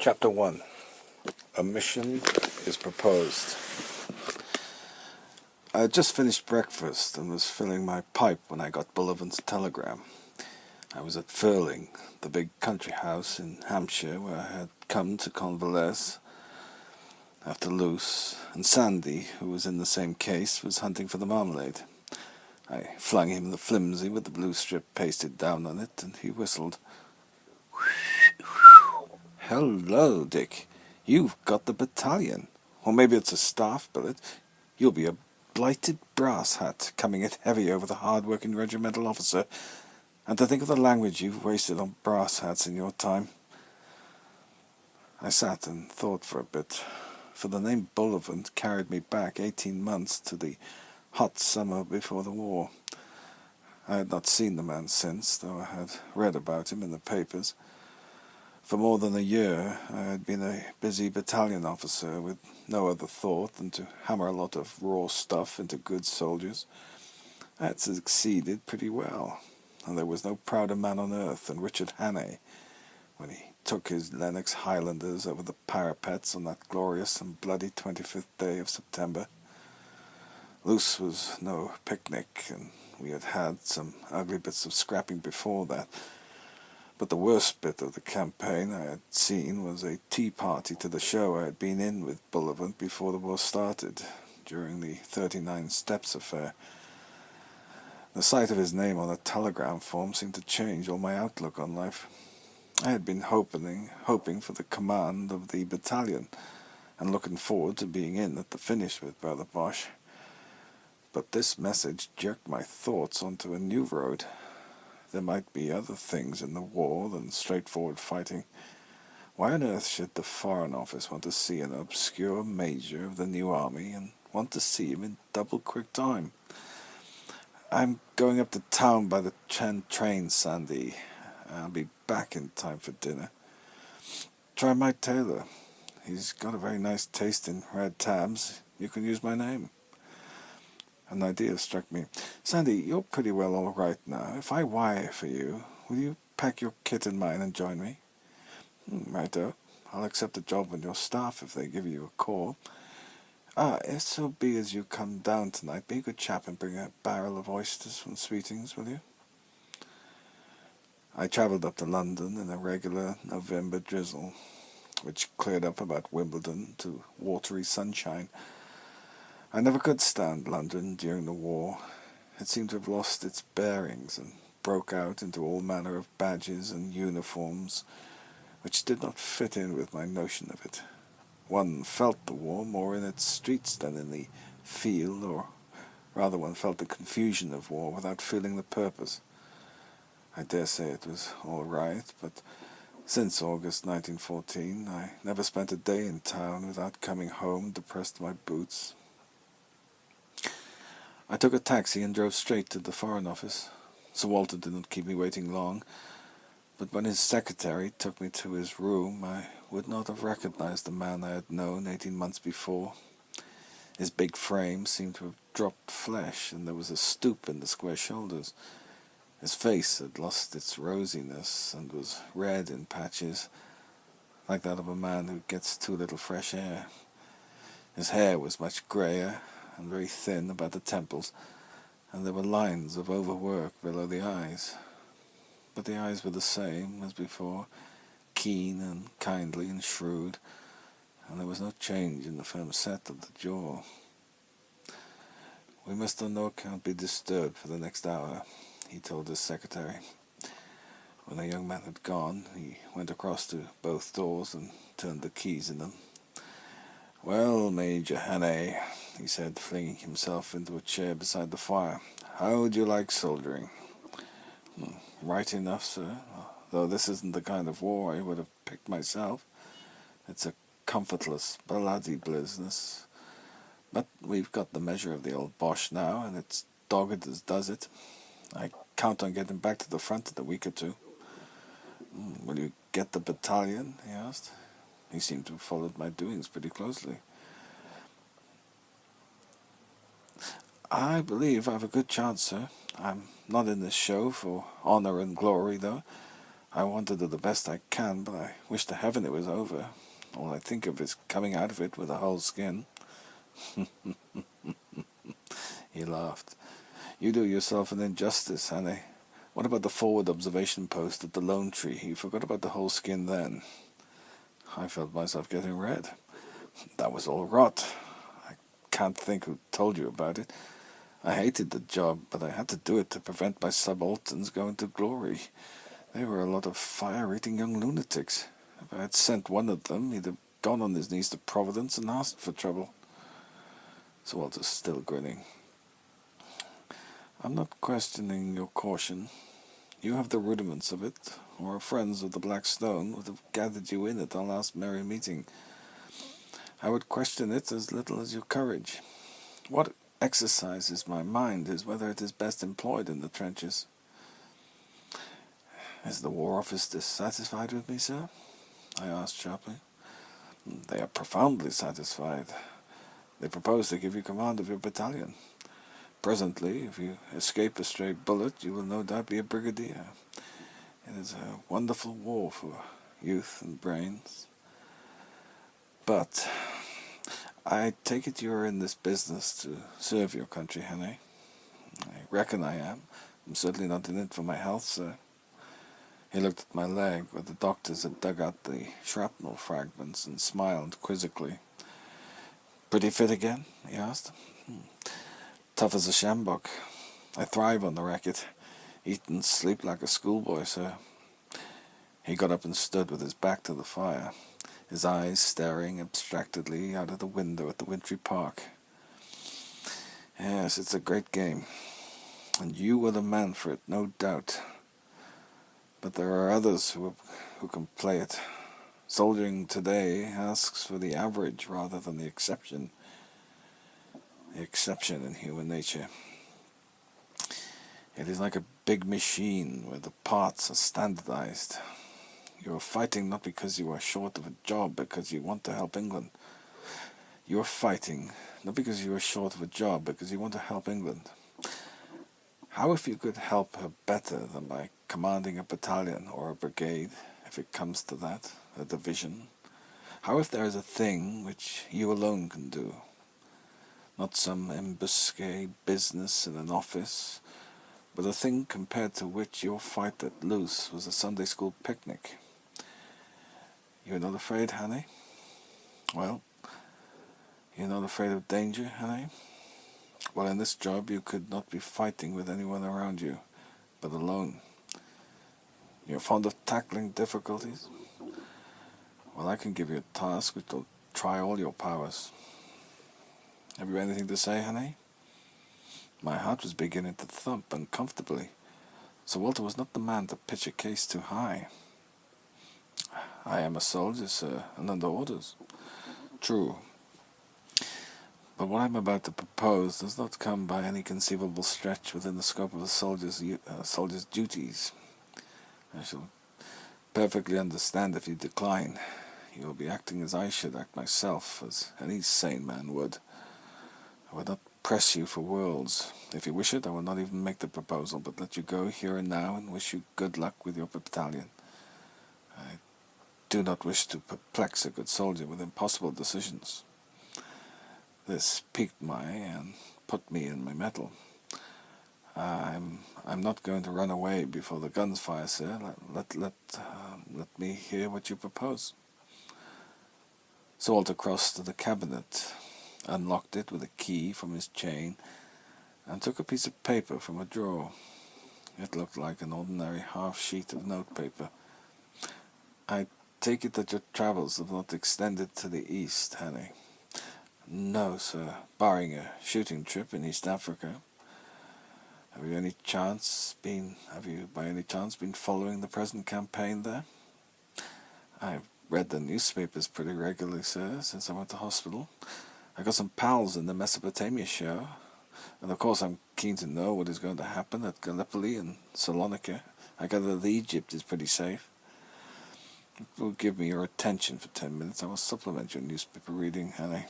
Chapter 1. A mission is proposed. I had just finished breakfast and was filling my pipe when I got Bullivant's telegram. I was at Furling, the big country house in Hampshire where I had come to convalesce after Luce, and Sandy, who was in the same case, was hunting for the marmalade. I flung him the flimsy with the blue strip pasted down on it, and he whistled. "Hello, Dick. You've got the battalion. Or maybe it's a staff billet. You'll be a blighted brass hat, coming it heavy over the hard-working regimental officer. And to think of the language you've wasted on brass hats in your time." I sat and thought for a bit, for the name Bullivant carried me back 18 months to the hot summer before the war. I had not seen the man since, though I had read about him in the papers. For more than a year I had been a busy battalion officer with no other thought than to hammer a lot of raw stuff into good soldiers. I had succeeded pretty well, and there was no prouder man on earth than Richard Hannay when he took his Lennox Highlanders over the parapets on that glorious and bloody 25th day of September. Luce was no picnic, and we had had some ugly bits of scrapping before that. But the worst bit of the campaign I had seen was a tea party to the show I had been in with Bullivant before the war started, during the 39 Steps affair. The sight of his name on a telegram form seemed to change all my outlook on life. I had been hoping for the command of the battalion, and looking forward to being in at the finish with Brother Bosch. But this message jerked my thoughts onto a new road. There might be other things in the war than straightforward fighting. Why on earth should the Foreign Office want to see an obscure major of the new army, and want to see him in double quick time? "I'm going up to town by the train, Sandy. I'll be back in time for dinner. Try my tailor. He's got a very nice taste in red tabs. You can use my name." An idea struck me. "Sandy, you're pretty well all right now. If I wire for you, will you pack your kit and mine and join me?" "Righto. I'll accept a job on your staff if they give you a call. If so be as you come down tonight, be a good chap and bring a barrel of oysters from Sweeting's, will you?" I travelled up to London in a regular November drizzle, which cleared up about Wimbledon to watery sunshine. I never could stand London during the war. It seemed to have lost its bearings and broke out into all manner of badges and uniforms, which did not fit in with my notion of it. One felt the war more in its streets than in the field, or rather one felt the confusion of war without feeling the purpose. I dare say it was all right, but since August 1914 I never spent a day in town without coming home depressed to my boots. I took a taxi and drove straight to the Foreign Office. Sir Walter did not keep me waiting long, but when his secretary took me to his room, I would not have recognized the man I had known 18 months before. His big frame seemed to have dropped flesh, and there was a stoop in the square shoulders. His face had lost its rosiness and was red in patches, like that of a man who gets too little fresh air. His hair was much greyer and very thin about the temples, and there were lines of overwork below the eyes. But the eyes were the same as before, keen and kindly and shrewd, and there was no change in the firm set of the jaw. "We must on no account be disturbed for the next hour," he told his secretary. When the young man had gone, he went across to both doors and turned the keys in them. "Well, Major Hannay," he said, flinging himself into a chair beside the fire, "how would you like soldiering?" "Right enough, sir, though this isn't the kind of war I would have picked myself. It's a comfortless, bloody business. But we've got the measure of the old Bosch now, and it's dogged as does it. I count on getting back to the front in a week or two." "Will you get the battalion?" he asked. He seemed to have followed my doings pretty closely. "I believe I've a good chance, sir. I'm not in this show for honour and glory, though. I want to do the best I can, but I wish to heaven it was over. All I think of is coming out of it with a whole skin. He laughed. You do yourself an injustice, Annie. What about the forward observation post at the Lone Tree? You forgot about the whole skin then. I felt myself getting red. That was all rot. I can't think who told you about it. I hated the job, but I had to do it to prevent my subalterns going to glory. They were a lot of fire-eating young lunatics. If I had sent one of them, he'd have gone on his knees to Providence and asked for trouble. Sir Walter's still grinning. I'm not questioning your caution. You have the rudiments of it, or our friends of the Black Stone would have gathered you in at our last merry meeting. I would question it as little as your courage. What exercises my mind is whether it is best employed in the trenches. Is the War Office dissatisfied with me, sir? I asked sharply. They are profoundly satisfied. They propose to give you command of your battalion. Presently, if you escape a stray bullet, you will no doubt be a brigadier. It is a wonderful war for youth and brains. But I take it you are in this business to serve your country, Henry. I reckon I am. I'm certainly not in it for my health, sir. He looked at my leg, where the doctors had dug out the shrapnel fragments, and smiled quizzically. Pretty fit again? He asked. Tough as a sjambok. I thrive on the racket. Eat and sleep like a schoolboy, sir. He got up and stood with his back to the fire, his eyes staring abstractedly out of the window at the wintry park. Yes, it's a great game, and you were the man for it, no doubt. But there are others who can play it. Soldiering today asks for the average rather than the exception. The exception in human nature. It is like a big machine where the parts are standardized. You are fighting not because you are short of a job, because you want to help England. You are fighting not because you are short of a job, because you want to help England. How if you could help her better than by commanding a battalion or a brigade, if it comes to that, a division? How if there is a thing which you alone can do? Not some embusque business in an office, but a thing compared to which your fight at Loos was a Sunday school picnic. You're not afraid, Hanny? Well, you're not afraid of danger, Hanny? Well, in this job you could not be fighting with anyone around you, but alone. You're fond of tackling difficulties? Well, I can give you a task which will try all your powers. Have you anything to say, Hanny? My heart was beginning to thump uncomfortably. Sir Walter was not the man to pitch a case too high. I am a soldier, sir, and under orders. True. But what I am about to propose does not come by any conceivable stretch within the scope of a soldier's duties. I shall perfectly understand if you decline. You will be acting as I should act myself, as any sane man would. I would not press you for worlds. If you wish it, I will not even make the proposal, but let you go here and now and wish you good luck with your battalion. I do not wish to perplex a good soldier with impossible decisions. This piqued and put me in my mettle. I'm not going to run away before the guns fire, sir. Let me hear what you propose. Sir Walter crossed to the cabinet, unlocked it with a key from his chain, and took a piece of paper from a drawer. It looked like an ordinary half-sheet of notepaper. I take it that your travels have not extended to the east, Hanny? No, sir, barring a shooting trip in East Africa. Have you by any chance been following the present campaign there? I've read the newspapers pretty regularly, sir, since I went to hospital. I got some pals in the Mesopotamia show, and of course I'm keen to know what is going to happen at Gallipoli and Salonika. I gather that Egypt is pretty safe. If you'll give me your attention for 10 minutes, I will supplement your newspaper reading, Hanny.